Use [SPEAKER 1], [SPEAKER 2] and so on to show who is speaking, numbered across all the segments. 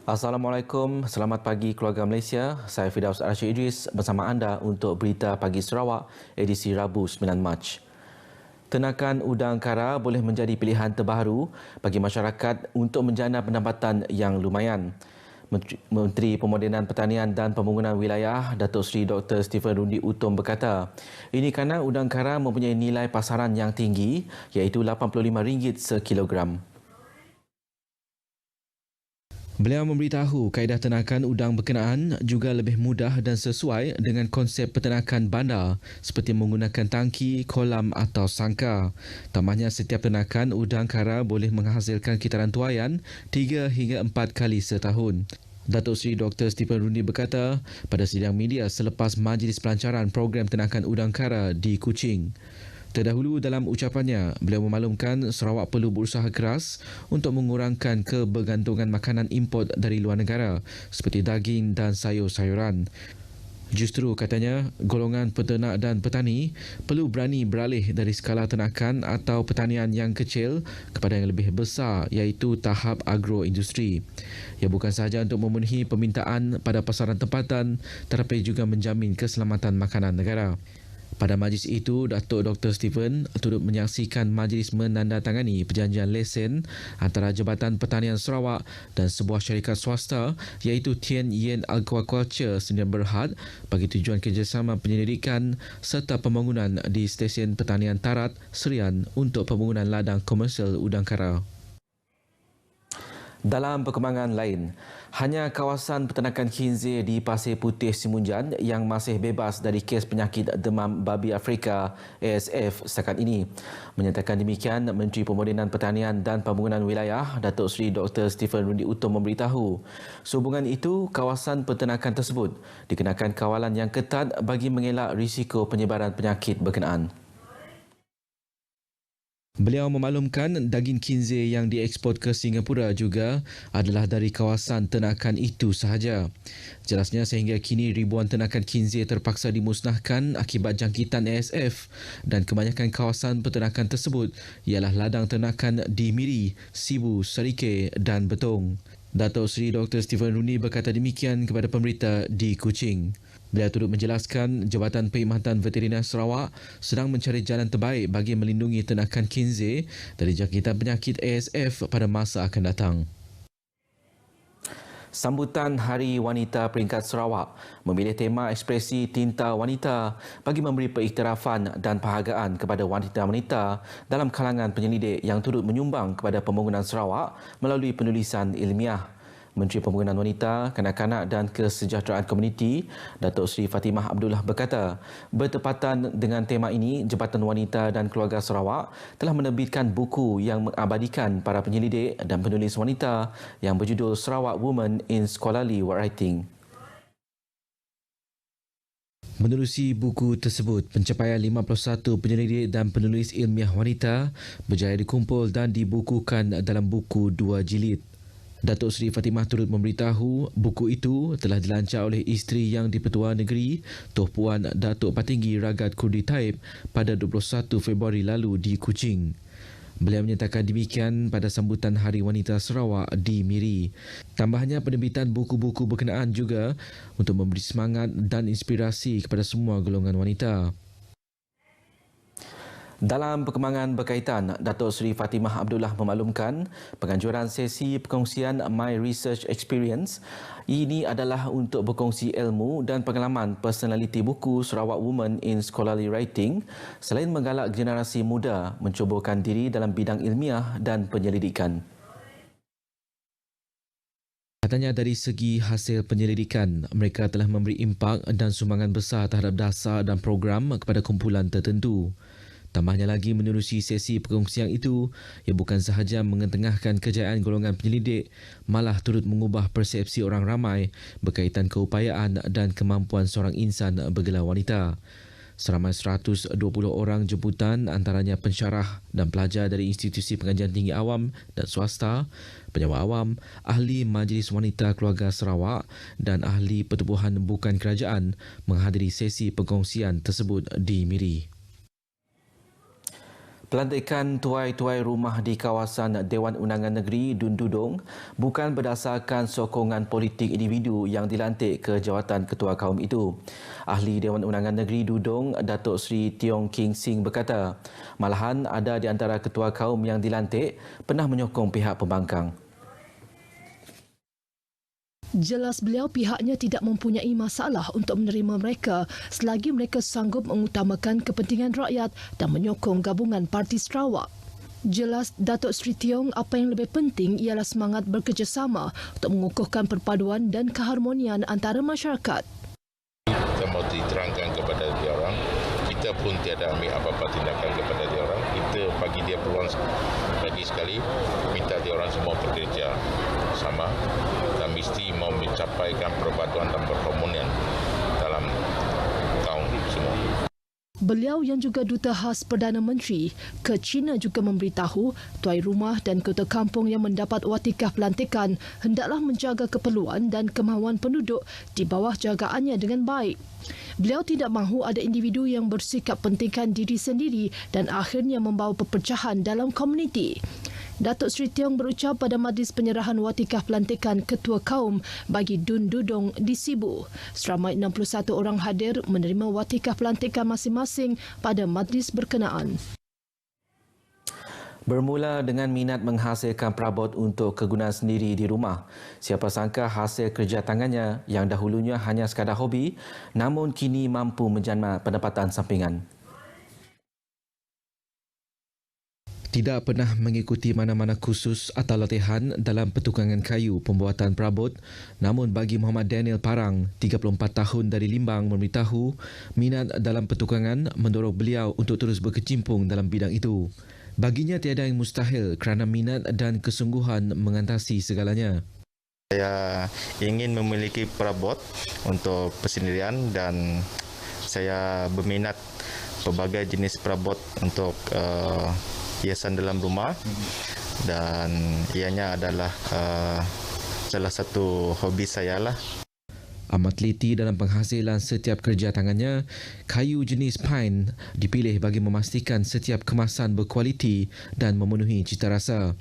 [SPEAKER 1] Assalamualaikum, selamat pagi keluarga Malaysia. Saya Firdaus Rashid Idris bersama anda untuk Berita Pagi Sarawak, edisi Rabu 9 Mac. Tenakan udang kara boleh menjadi pilihan terbaru bagi masyarakat untuk menjana pendapatan yang lumayan. Menteri Pemodenan Pertanian dan Pembangunan Wilayah Datuk Seri Dr. Stephen Rundi Utom berkata, ini kerana udang kara mempunyai nilai pasaran yang tinggi iaitu RM85 sekilogram. Beliau memberitahu kaedah tenakan udang berkenaan juga lebih mudah dan sesuai dengan konsep peternakan bandar seperti menggunakan tangki, kolam atau sangkar. Tambahnya, setiap tenakan udang kara boleh menghasilkan kitaran tuaian 3 hingga 4 kali setahun. Datuk Seri Dr. Stephen Rundi berkata pada sidang media selepas majlis pelancaran program tenakan udang kara di Kuching. Terdahulu dalam ucapannya, beliau memaklumkan Sarawak perlu berusaha keras untuk mengurangkan kebergantungan makanan import dari luar negara seperti daging dan sayur-sayuran. Justru katanya, golongan peternak dan petani perlu berani beralih dari skala tenakan atau pertanian yang kecil kepada yang lebih besar iaitu tahap agroindustri. Ia bukan sahaja untuk memenuhi permintaan pada pasaran tempatan tetapi juga menjamin keselamatan makanan negara. Pada majlis itu, Datuk Dr. Stephen turut menyaksikan majlis menandatangani perjanjian lesen antara Jabatan Pertanian Sarawak dan sebuah syarikat swasta iaitu Tien Yen Aquaculture Sdn Bhd bagi tujuan kerjasama penyelidikan serta pembangunan di stesen pertanian Tarat, Serian untuk pembangunan ladang komersial udang kara. Dalam perkembangan lain, hanya kawasan peternakan khinzir di Pasir Putih Simunjan yang masih bebas dari kes penyakit demam babi Afrika ASF setakat ini. Menyatakan demikian, Menteri Pemodenan Pertanian dan Pembangunan Wilayah Datuk Seri Dr. Stephen Rundi Utom memberitahu, sehubungan itu kawasan peternakan tersebut dikenakan kawalan yang ketat bagi mengelak risiko penyebaran penyakit berkenaan. Beliau memaklumkan daging khinzir yang diekspor ke Singapura juga adalah dari kawasan ternakan itu sahaja. Jelasnya sehingga kini ribuan ternakan khinzir terpaksa dimusnahkan akibat jangkitan ASF dan kebanyakan kawasan peternakan tersebut ialah ladang ternakan di Miri, Sibu, Serikeh dan Betong. Datuk Seri Dr. Stephen Rundi berkata demikian kepada pemberita di Kuching. Beliau turut menjelaskan Jabatan Perkhidmatan Veteriner Sarawak sedang mencari jalan terbaik bagi melindungi ternakan khinzir dari jangkitan penyakit ASF pada masa akan datang. Sambutan Hari Wanita Peringkat Sarawak memilih tema ekspresi tinta wanita bagi memberi periktirafan dan penghargaan kepada wanita-wanita dalam kalangan penyelidik yang turut menyumbang kepada pembangunan Sarawak melalui penulisan ilmiah. Menteri Pembangunan Wanita, Kanak-kanak dan Kesejahteraan Komuniti, Datuk Seri Fatimah Abdullah berkata, bertepatan dengan tema ini, Jabatan Wanita dan Keluarga Sarawak telah menerbitkan buku yang mengabadikan para penyelidik dan penulis wanita yang berjudul Sarawak Women in Scholarly Writing. Menerusi buku tersebut, pencapaian 51 penyelidik dan penulis ilmiah wanita berjaya dikumpul dan dibukukan dalam buku 2 jilid. Datuk Seri Fatimah turut memberitahu buku itu telah dilancar oleh isteri Yang di-Pertua Negeri Tuan Puan Datuk Patinggi Ragat Kurdi Taib pada 21 Februari lalu di Kuching. Beliau menyatakan demikian pada sambutan Hari Wanita Sarawak di Miri. Tambahnya, penerbitan buku-buku berkenaan juga untuk memberi semangat dan inspirasi kepada semua golongan wanita. Dalam perkembangan berkaitan, Datuk Seri Fatimah Abdullah memaklumkan penganjuran sesi perkongsian My Research Experience ini adalah untuk berkongsi ilmu dan pengalaman personaliti buku Sarawak Women in Scholarly Writing selain menggalak generasi muda mencubakan diri dalam bidang ilmiah dan penyelidikan. Katanya dari segi hasil penyelidikan, mereka telah memberi impak dan sumbangan besar terhadap dasar dan program kepada kumpulan tertentu. Tambahnya lagi, menerusi sesi perkongsian itu, ia bukan sahaja mengetengahkan kejayaan golongan penyelidik, malah turut mengubah persepsi orang ramai berkaitan keupayaan dan kemampuan seorang insan bergelar wanita. Seramai 120 orang jemputan antaranya pensyarah dan pelajar dari institusi pengajian tinggi awam dan swasta, penyewa awam, ahli Majlis Wanita Keluarga Sarawak dan ahli pertubuhan bukan kerajaan menghadiri sesi perkongsian tersebut di Miri. Pelantikan tuai-tuai rumah di kawasan Dewan Undangan Negeri Dun Dudong bukan berdasarkan sokongan politik individu yang dilantik ke jawatan ketua kaum itu. Ahli Dewan Undangan Negeri Dudong, Datuk Seri Tiong King Sing berkata, malahan ada di antara ketua kaum yang dilantik pernah menyokong pihak pembangkang.
[SPEAKER 2] Jelas beliau pihaknya tidak mempunyai masalah untuk menerima mereka selagi mereka sanggup mengutamakan kepentingan rakyat dan menyokong gabungan Parti Sarawak. Jelas Datuk Seri Tiong apa yang lebih penting ialah semangat bekerjasama untuk mengukuhkan perpaduan dan keharmonian antara masyarakat.
[SPEAKER 3] Kita mahu diterangkan kepada dia orang, kita pun tiada ambil apa-apa tindakan kepada dia orang. Kita bagi dia peluang lagi sekali, minta dia orang semua bekerja sama dan mesti mau mencapaikan perpaduan dan perharmonian dalam kaum semua.
[SPEAKER 2] Beliau yang juga Duta Khas Perdana Menteri ke China juga memberitahu tuai rumah dan ketua kampung yang mendapat watikah pelantikan hendaklah menjaga keperluan dan kemahuan penduduk di bawah jagaannya dengan baik. Beliau tidak mahu ada individu yang bersikap pentingkan diri sendiri dan akhirnya membawa perpecahan dalam komuniti. Datuk Seri Tiong berucap pada majlis penyerahan watikah pelantikan ketua kaum bagi Dun Dudong di Sibu. Seramai 61 orang hadir menerima watikah pelantikan masing-masing pada majlis berkenaan.
[SPEAKER 1] Bermula dengan minat menghasilkan perabot untuk kegunaan sendiri di rumah. Siapa sangka hasil kerja tangannya yang dahulunya hanya sekadar hobi, namun kini mampu menjana pendapatan sampingan. Tidak pernah mengikuti mana-mana kursus atau latihan dalam pertukangan kayu pembuatan perabot, namun bagi Muhammad Daniel Parang, 34 tahun dari Limbang memberitahu, minat dalam pertukangan mendorong beliau untuk terus berkecimpung dalam bidang itu. Baginya tiada yang mustahil kerana minat dan kesungguhan mengatasi segalanya.
[SPEAKER 3] Saya ingin memiliki perabot untuk persendirian dan saya berminat pelbagai jenis perabot untuk hiasan dalam rumah dan ianya adalah salah satu hobi saya lah.
[SPEAKER 1] Amat teliti dalam penghasilan setiap kerja tangannya, kayu jenis pine dipilih bagi memastikan setiap kemasan berkualiti dan memenuhi cita rasa.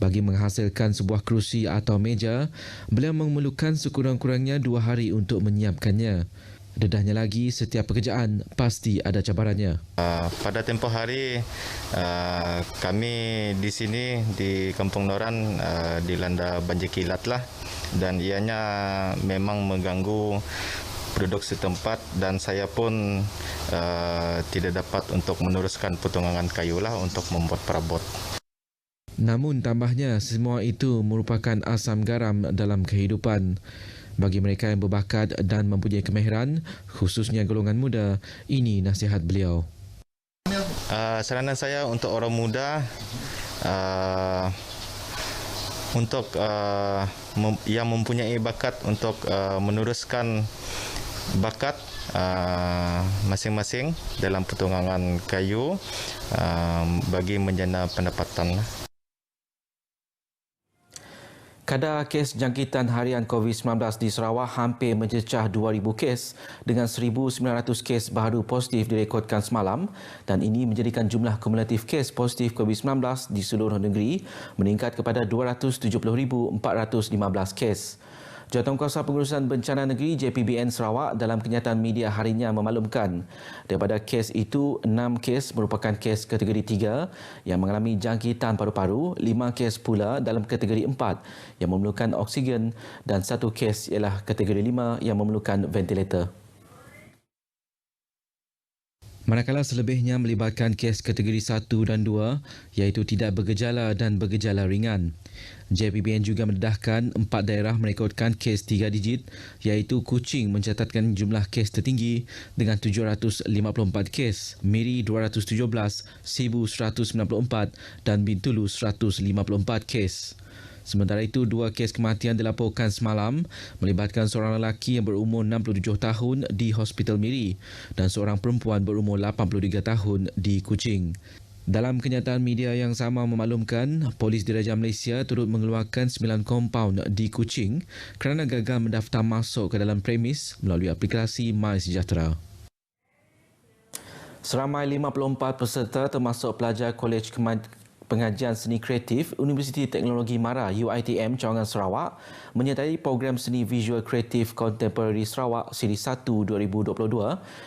[SPEAKER 1] Bagi menghasilkan sebuah kerusi atau meja, beliau memerlukan sekurang-kurangnya 2 hari untuk menyiapkannya. Dedahnya lagi, setiap pekerjaan pasti ada cabarannya.
[SPEAKER 3] Pada tempoh hari, kami di sini di Kampung Noran dilanda banjir kilat lah dan ianya memang mengganggu penduduk setempat dan saya pun tidak dapat untuk meneruskan potongan kayu lah untuk membuat perabot.
[SPEAKER 1] Namun tambahnya, semua itu merupakan asam garam dalam kehidupan. Bagi mereka yang berbakat dan mempunyai kemahiran, khususnya golongan muda, ini nasihat beliau.
[SPEAKER 3] Saranan saya untuk orang muda, untuk yang mempunyai bakat untuk meneruskan bakat masing-masing dalam potongan kayu bagi menjana pendapatan.
[SPEAKER 1] Kadar kes jangkitan harian COVID-19 di Sarawak hampir mencecah 2,000 kes dengan 1,900 kes baru positif direkodkan semalam dan ini menjadikan jumlah kumulatif kes positif COVID-19 di seluruh negeri meningkat kepada 270,415 kes. Jawatankuasa Pengurusan Bencana Negeri JPBN Sarawak dalam kenyataan media harinya memaklumkan daripada kes itu 6 kes merupakan kes kategori 3 yang mengalami jangkitan paru-paru, 5 kes pula dalam kategori 4 yang memerlukan oksigen dan 1 kes ialah kategori 5 yang memerlukan ventilator. Manakala selebihnya melibatkan kes kategori 1 dan 2 iaitu tidak bergejala dan bergejala ringan. JPBN juga mendedahkan 4 daerah merekodkan kes 3 digit iaitu Kuching mencatatkan jumlah kes tertinggi dengan 754 kes, Miri 217, Sibu 194 dan Bintulu 154 kes. Sementara itu, 2 kes kematian dilaporkan semalam melibatkan seorang lelaki yang berumur 67 tahun di Hospital Miri dan seorang perempuan berumur 83 tahun di Kuching. Dalam kenyataan media yang sama memaklumkan, Polis Diraja Malaysia turut mengeluarkan 9 kompaun di Kuching kerana gagal mendaftar masuk ke dalam premis melalui aplikasi MySejahtera. Seramai 54 peserta termasuk pelajar Kolej Pengajian Seni Kreatif Universiti Teknologi MARA UiTM Cawangan Sarawak menyertai program Seni Visual Kreatif Contemporary Sarawak Siri 1 2022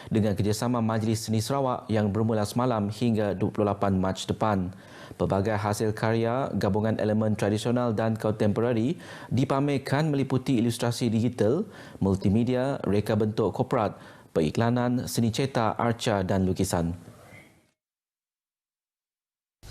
[SPEAKER 1] dengan kerjasama Majlis Seni Sarawak yang bermula semalam hingga 28 Mac depan. Pelbagai hasil karya gabungan elemen tradisional dan kontemporari dipamerkan meliputi ilustrasi digital, multimedia, reka bentuk korporat, periklanan, seni cetak, arca dan lukisan.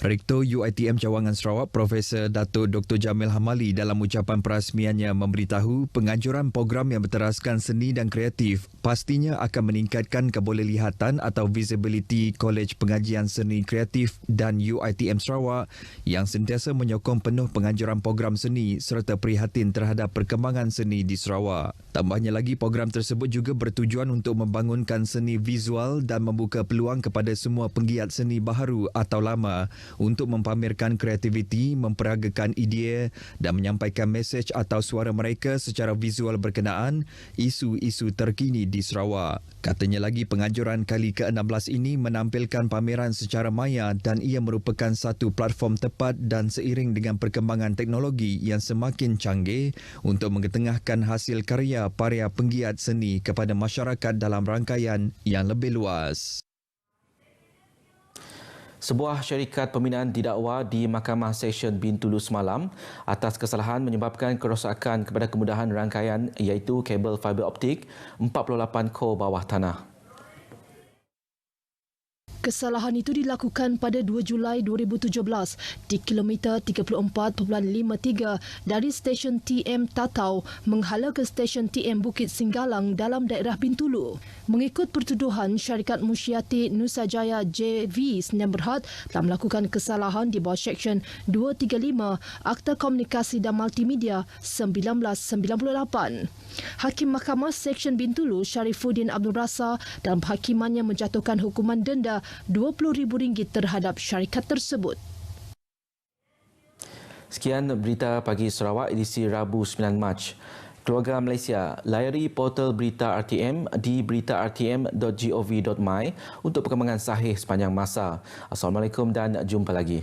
[SPEAKER 4] Rektor UiTM Cawangan Sarawak Profesor Datuk Dr. Jamil Hamali dalam ucapan perasmiannya memberitahu penganjuran program yang berteraskan seni dan kreatif pastinya akan meningkatkan kebolehlihatan atau visibility Kolej Pengajian Seni Kreatif dan UiTM Sarawak yang sentiasa menyokong penuh penganjuran program seni serta prihatin terhadap perkembangan seni di Sarawak. Tambahnya lagi, program tersebut juga bertujuan untuk membangunkan seni visual dan membuka peluang kepada semua penggiat seni baharu atau lama untuk mempamerkan kreativiti, memperagakan idea dan menyampaikan mesej atau suara mereka secara visual berkenaan isu-isu terkini di Sarawak. Katanya lagi, penganjuran kali ke-16 ini menampilkan pameran secara maya dan ia merupakan satu platform tepat dan seiring dengan perkembangan teknologi yang semakin canggih untuk mengetengahkan hasil karya para penggiat seni kepada masyarakat dalam rangkaian yang lebih luas.
[SPEAKER 1] Sebuah syarikat pembinaan didakwa di Mahkamah Seksyen Bintulu semalam atas kesalahan menyebabkan kerosakan kepada kemudahan rangkaian iaitu kabel fiber optik 48 kor bawah tanah.
[SPEAKER 2] Kesalahan itu dilakukan pada 2 Julai 2017 di kilometer 34.53 dari stesen TM Tatau menghala ke stesen TM Bukit Singgalang dalam daerah Bintulu. Mengikut pertuduhan, syarikat Musyiati Nusajaya JV Sdn Bhd telah melakukan kesalahan di bawah Seksyen 235 Akta Komunikasi dan Multimedia 1998. Hakim Mahkamah Seksyen Bintulu Sharifuddin Abdul Rasa dalam penghakimannya menjatuhkan hukuman denda RM20,000 terhadap syarikat tersebut.
[SPEAKER 1] Sekian berita pagi Sarawak edisi Rabu 9 Mac. Keluarga Malaysia, layari portal berita RTM di berita.rtm.gov.my untuk perkembangan sahih sepanjang masa. Assalamualaikum dan jumpa lagi.